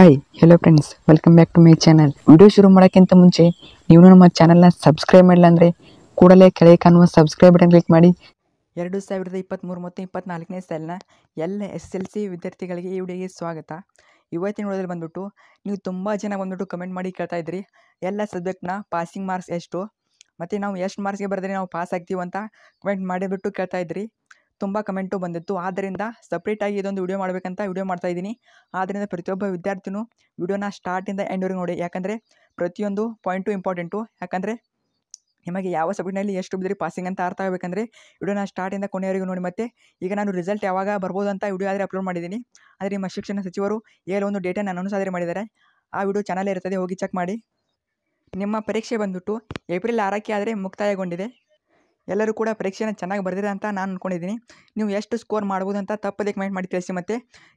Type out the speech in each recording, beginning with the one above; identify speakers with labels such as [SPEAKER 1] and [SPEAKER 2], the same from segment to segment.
[SPEAKER 1] Hi hello friends, welcome back to my channel. Video ಶುರು ಮಾಡೋಕ್ಕಿಂತ ಮುಂಚೆ ನೀವು ನಮ್ಮ ಚಾನಲ್ನ ಸಬ್ಸ್ಕ್ರೈಬ್ ಮಾಡಿಲ್ಲ ಅಂದರೆ ಕೂಡಲೇ ಕೆಳಗೆ ಕಾಣುವ ಸಬ್ಸ್ಕ್ರೈಬ್ ಬಟನ್ ಕ್ಲಿಕ್ ಮಾಡಿ. 2023 ಮತ್ತು 24ನೇ ಸಾಲಿನ ಎಲ್ಲ SSLC ವಿದ್ಯಾರ್ಥಿಗಳಿಗೆ ಈ ವಿಡಿಯೋಗೆ ಸ್ವಾಗತ. ಇವತ್ತಿನ ವಿಡಿಯೋದಲ್ಲಿ ಬಂದ್ಬಿಟ್ಟು ನೀವು ತುಂಬ ಜನ ಬಂದ್ಬಿಟ್ಟು ಕಮೆಂಟ್ ಮಾಡಿ ಕೇಳ್ತಾ ಇದ್ರಿ, ಎಲ್ಲ ಸಬ್ಜೆಕ್ಟ್ನ ಪಾಸಿಂಗ್ ಮಾರ್ಕ್ಸ್ ಎಷ್ಟು ಮತ್ತು ನಾವು ಎಷ್ಟು ಮಾರ್ಕ್ಸ್ಗೆ ಬರೆದ್ರೆ ನಾವು ಪಾಸ್ ಆಗ್ತೀವಿ ಅಂತ ಕಮೆಂಟ್ ಮಾಡಿಬಿಟ್ಟು ಕೇಳ್ತಾ ಇದ್ರಿ. ತುಂಬ ಕಮೆಂಟು ಬಂದಿತ್ತು. ಆದ್ದರಿಂದ ಸಪ್ರೇಟಾಗಿ ಇದೊಂದು ವಿಡಿಯೋ ಮಾಡಬೇಕಂತ ವಿಡಿಯೋ ಮಾಡ್ತಾ ಇದ್ದೀನಿ. ಆದ್ದರಿಂದ ಪ್ರತಿಯೊಬ್ಬ ವಿದ್ಯಾರ್ಥಿನೂ ವಿಡಿಯೋನ ಸ್ಟಾರ್ಟಿಂದ ಎಂಡ್ವರೆಗೆ ನೋಡಿ, ಯಾಕಂದರೆ ಪ್ರತಿಯೊಂದು ಪಾಯಿಂಟು ಇಂಪಾರ್ಟೆಂಟು. ಯಾಕಂದರೆ ನಿಮಗೆ ಯಾವ ಸಬ್ಜೆಕ್ಟ್ನಲ್ಲಿ ಎಷ್ಟು ಬಿದ್ದರೆ ಪಾಸಿಂಗ್ ಅಂತ ಅರ್ಥ ಆಗಬೇಕಂದ್ರೆ ವಿಡಿಯೋನ ಸ್ಟಾರ್ಟಿಂದ ಕೊನೆಯವರೆಗೂ ನೋಡಿ. ಮತ್ತು ಈಗ ನಾನು ರಿಸಲ್ಟ್ ಯಾವಾಗ ಬರ್ಬೋದು ಅಂತ ವಿಡಿಯೋ ಆದರೆ ಅಪ್ಲೋಡ್ ಮಾಡಿದ್ದೀನಿ. ಆದರೆ ನಿಮ್ಮ ಶಿಕ್ಷಣ ಸಚಿವರು ಒಂದು ಡೇಟನ್ನು ಅನೌನ್ಸ್ ಆದರೆ ಮಾಡಿದ್ದಾರೆ. ಆ ವಿಡಿಯೋ ಚಾನಲ್ ಇರ್ತದೆ, ಹೋಗಿ ಚೆಕ್ ಮಾಡಿ. ನಿಮ್ಮ ಪರೀಕ್ಷೆ ಬಂದ್ಬಿಟ್ಟು ಏಪ್ರಿಲ್ 6ಕ್ಕೆ ಆದರೆ ಮುಕ್ತಾಯಗೊಂಡಿದೆ. ಎಲ್ಲರೂ ಕೂಡ ಪರೀಕ್ಷೆನ ಚೆನ್ನಾಗಿ ಬರೆದಿದೆ ಅಂತ ನಾನು ಅಂದ್ಕೊಂಡಿದ್ದೀನಿ. ನೀವು ಎಷ್ಟು ಸ್ಕೋರ್ ಮಾಡ್ಬೋದು ಅಂತ ತಪ್ಪದೇ ಕಮೆಂಟ್ ಮಾಡಿ ತಿಳಿಸಿ. ಮತ್ತು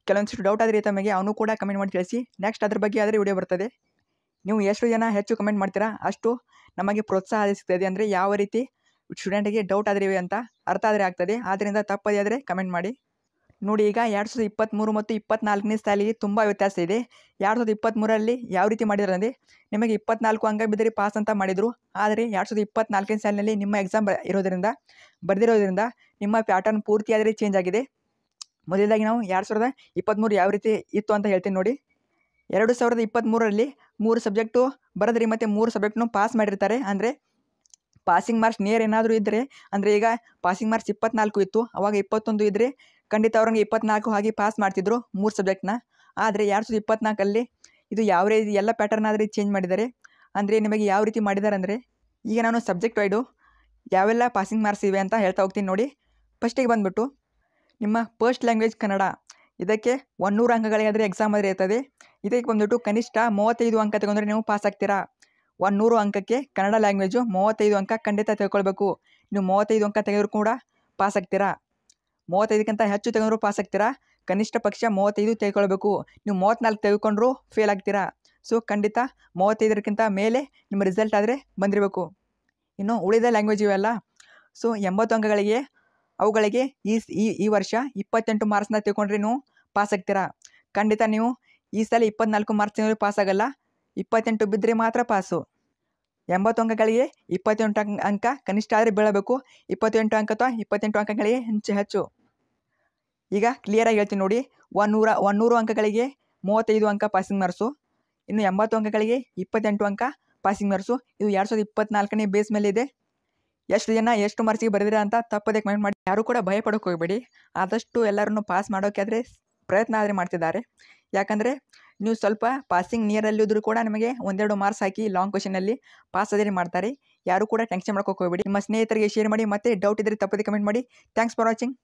[SPEAKER 1] ಕೆಲವೊಂದಿಷ್ಟು ಡೌಟ್ ಆದರೆ ತಮಗೆ ಅವನು ಕೂಡ ಕಮೆಂಟ್ ಮಾಡಿ ತಿಳಿಸಿ. ನೆಕ್ಸ್ಟ್ ಅದ್ರ ಬಗ್ಗೆ ಆದರೆ ವಿಡಿಯೋ ಬರ್ತದೆ. ನೀವು ಎಷ್ಟು ಜನ ಹೆಚ್ಚು ಕಮೆಂಟ್ ಮಾಡ್ತೀರಾ ಅಷ್ಟು ನಮಗೆ ಪ್ರೋತ್ಸಾಹ ಸಿಗ್ತದೆ. ಅಂದರೆ ಯಾವ ರೀತಿ ಸ್ಟೂಡೆಂಟಿಗೆ ಡೌಟ್ ಆದರೆ ಇವೆ ಅಂತ ಅರ್ಥ ಆದರೆ ಆಗ್ತದೆ. ಆದ್ದರಿಂದ ತಪ್ಪದೇ ಆದರೆ ಕಮೆಂಟ್ ಮಾಡಿ. ನೋಡಿ, ಈಗ 2023 ಮತ್ತು 24ನೇ ಸಾಲಿಗೆ ತುಂಬ ವ್ಯತ್ಯಾಸ ಇದೆ. 2023ರಲ್ಲಿ ಯಾವ ರೀತಿ ಮಾಡಿದ್ದಾರೆ ಅಂದರೆ ನಿಮಗೆ 24 ಅಂಕ ಬಿದ್ದರೆ ಪಾಸ್ ಅಂತ ಮಾಡಿದರು. ಆದರೆ 2024ನೇ ಸಾಲಿನಲ್ಲಿ ನಿಮ್ಮ ಎಕ್ಸಾಮ್ ಬರೆದಿರೋದ್ರಿಂದ ನಿಮ್ಮ ಪ್ಯಾಟರ್ನ್ ಪೂರ್ತಿಯಾದರೆ ಚೇಂಜ್ ಆಗಿದೆ. ಮೊದಲಾಗಿ ನಾವು 2023 ಯಾವ ರೀತಿ ಇತ್ತು ಅಂತ ಹೇಳ್ತೀನಿ ನೋಡಿ. 2023ರಲ್ಲಿ 3 ಸಬ್ಜೆಕ್ಟು ಬರೆದ್ರಿ ಮತ್ತು 3 ಸಬ್ಜೆಕ್ಟ್ನು ಪಾಸ್ ಮಾಡಿರ್ತಾರೆ. ಅಂದರೆ ಪಾಸಿಂಗ್ ಮಾರ್ಕ್ಸ್ ನಿಯರ್ ಏನಾದರೂ ಇದ್ದರೆ, ಅಂದರೆ ಈಗ ಪಾಸಿಂಗ್ ಮಾರ್ಕ್ಸ್ 24 ಇತ್ತು, ಅವಾಗ 21 ಇದ್ದರೆ ಖಂಡಿತ ಅವ್ರಿಗೆ 24 ಹಾಗೆ ಪಾಸ್ ಮಾಡ್ತಿದ್ರು 3 ಸಬ್ಜೆಕ್ಟ್ನ. ಆದರೆ 2024ಅಲ್ಲಿ ಇದು ಯಾವ ರೀತಿ ಎಲ್ಲ ಪ್ಯಾಟರ್ನ್ ಆದರೆ ಚೇಂಜ್ ಮಾಡಿದ್ದಾರೆ. ಅಂದರೆ ನಿಮಗೆ ಯಾವ ರೀತಿ ಮಾಡಿದ್ದಾರೆ ಅಂದರೆ, ಈಗ ನಾನು ಸಬ್ಜೆಕ್ಟ್ ವೈಡು ಯಾವೆಲ್ಲ ಪಾಸಿಂಗ್ ಮಾರ್ಕ್ಸ್ ಇವೆ ಅಂತ ಹೇಳ್ತಾ ಹೋಗ್ತೀನಿ ನೋಡಿ. ಫಸ್ಟಿಗೆ ಬಂದುಬಿಟ್ಟು ನಿಮ್ಮ ಫಸ್ಟ್ ಲ್ಯಾಂಗ್ವೇಜ್ ಕನ್ನಡ, ಇದಕ್ಕೆ 100 ಅಂಕಗಳಿಗಾದರೆ ಎಕ್ಸಾಮ್ ಆದರೆ ಇರ್ತದೆ. ಇದಕ್ಕೆ ಬಂದುಬಿಟ್ಟು ಕನಿಷ್ಠ 35 ಅಂಕ ತಗೊಂಡ್ರೆ ನೀವು ಪಾಸ್ ಆಗ್ತೀರಾ. 100 ಅಂಕಕ್ಕೆ ಕನ್ನಡ ಲ್ಯಾಂಗ್ವೇಜು 35 ಅಂಕ ಖಂಡಿತ ತೆಗೆದುಕೊಳ್ಬೇಕು. ನೀವು 35 ಅಂಕ ತೆಗೆದರೂ ಕೂಡ ಪಾಸ್ ಆಗ್ತೀರಾ. 35ಕ್ಕಿಂತ ಹೆಚ್ಚು ತೆಗೆದರೂ ಪಾಸ್ ಆಗ್ತೀರಾ. ಕನಿಷ್ಠ ಪಕ್ಷ 35 ತೆಗೆದುಕೊಳ್ಬೇಕು. ನೀವು 34 ತೆಗೆದುಕೊಂಡ್ರೂ ಫೇಲ್ ಆಗ್ತೀರಾ. ಸೊ ಖಂಡಿತ 35ಕ್ಕಿಂತ ಮೇಲೆ ನಿಮ್ಮ ರಿಸಲ್ಟ್ ಆದರೆ ಬಂದಿರಬೇಕು. ಇನ್ನು ಉಳಿದ ಲ್ಯಾಂಗ್ವೇಜ್ ಇವೆಲ್ಲ, ಸೊ 80 ಅಂಕಗಳಿಗೆ ಅವುಗಳಿಗೆ ಈ ವರ್ಷ 28 ಮಾರ್ಕ್ಸ್ನ ತೆಗೆದುಕೊಂಡ್ರೆ ನೀವು ಪಾಸ್ ಆಗ್ತೀರಾ. ಖಂಡಿತ ನೀವು ಈ ಸಲ 24 ಮಾರ್ಕ್ಸ್ ತೆಗೆದ್ರೆ ಪಾಸ್ ಆಗಲ್ಲ, 28 ಬಿದ್ದರೆ ಮಾತ್ರ ಪಾಸು. 80 ಅಂಕಗಳಿಗೆ 28 ಅಂಕ ಕನಿಷ್ಠ ಆದರೆ ಬೀಳಬೇಕು. 28 ಅಂಕ ಅಥವಾ 28 ಅಂಕಗಳಿಗೆ ಹೆಚ್ಚು. ಈಗ ಕ್ಲಿಯರಾಗಿ ಹೇಳ್ತೀನಿ ನೋಡಿ. 100 ಅಂಕಗಳಿಗೆ 35 ಅಂಕ ಪಾಸಿಂಗ್ ಮಾರ್ಕ್ಸು. ಇನ್ನು 80 ಅಂಕಗಳಿಗೆ 28 ಅಂಕ ಪಾಸಿಂಗ್ ಮಾರ್ಕ್ಸು. ಇದು 2024ನೇ ಬೇಸ್ ಮೇಲೆ ಇದೆ. ಎಷ್ಟು ಜನ ಎಷ್ಟು ಮಾರ್ಕ್ಸಿಗೆ ಬರೆದಿರ ಅಂತ ತಪ್ಪದೇ ಕಮೆಂಟ್ ಮಾಡಿ. ಯಾರು ಕೂಡ ಭಯ ಪಡೋಕೆ ಹೋಗಬೇಡಿ. ಆದಷ್ಟು ಎಲ್ಲರನ್ನು ಪಾಸ್ ಮಾಡೋಕೆ ಆದರೆ ಪ್ರಯತ್ನ ಆದರೆ ಮಾಡ್ತಿದ್ದಾರೆ. ಯಾಕಂದರೆ ನೀವು ಸ್ವಲ್ಪ ಪಾಸಿಂಗ್ ನಿಯರಲ್ಲಿದ್ದರೂ ಕೂಡ ನಿಮಗೆ 1-2 ಮಾರ್ಕ್ಸ್ ಹಾಕಿ ಲಾಂಗ್ ಕ್ವೆಶನಲ್ಲಿ ಪಾಸ್ ಆದರೆ ಮಾಡ್ತಾರೆ. ಯಾರು ಕೂಡ ಟೆನ್ಷನ್ ಮಾಡ್ಕೋಕೆ ಹೋಗಬೇಡಿ. ನಿಮ್ಮ ಸ್ನೇಹಿತರಿಗೆ ಶೇರ್ ಮಾಡಿ. ಮತ್ತು ಡೌಟ್ ಇದ್ದರೆ ತಪ್ಪದೇ ಕಮೆಂಟ್ ಮಾಡಿ. Thanks for watching.